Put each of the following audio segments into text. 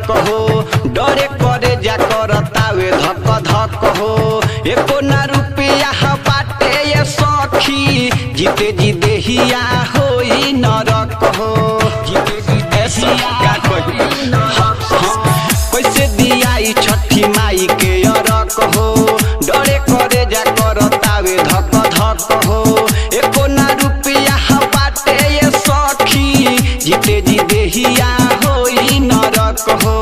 रक हो डरे करे जा करतावे धक धक हो एको ना रुपया बाटे ये सखी जीते जी देहिया होई नरक हो जीते जी देहिया कैसे दियाई छठी माई के अरक हो डरे करे जा करतावे धक धक हो एको ना रुपया बाटे ये सखी जीते जी देहिया होई नरक हो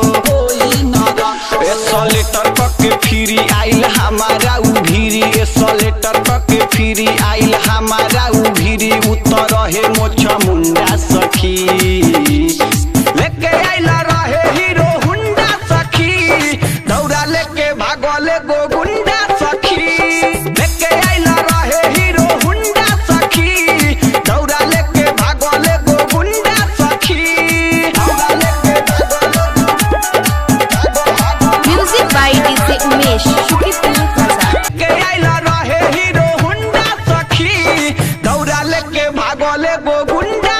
एसलेटर के फिरी आइल हमारा उभिरी एसलेटर के फिरी आइल हमारा उभिरी उतर रहे मोछा मुंडा सखी लेके आइला रहे हीरो हुंडा सखी दौड़ा लेके भागले गो गुंडा सखी लेके आइला रहे हीरो हुंडा सखी दौड़ा लेके भागले गो गुंडा सखी दौड़ा लेके music by DJ Umesh Shukipur बाजार के आइला रहे हीरो हुंडा सखी दौड़ा लेके भागले गो गुंडा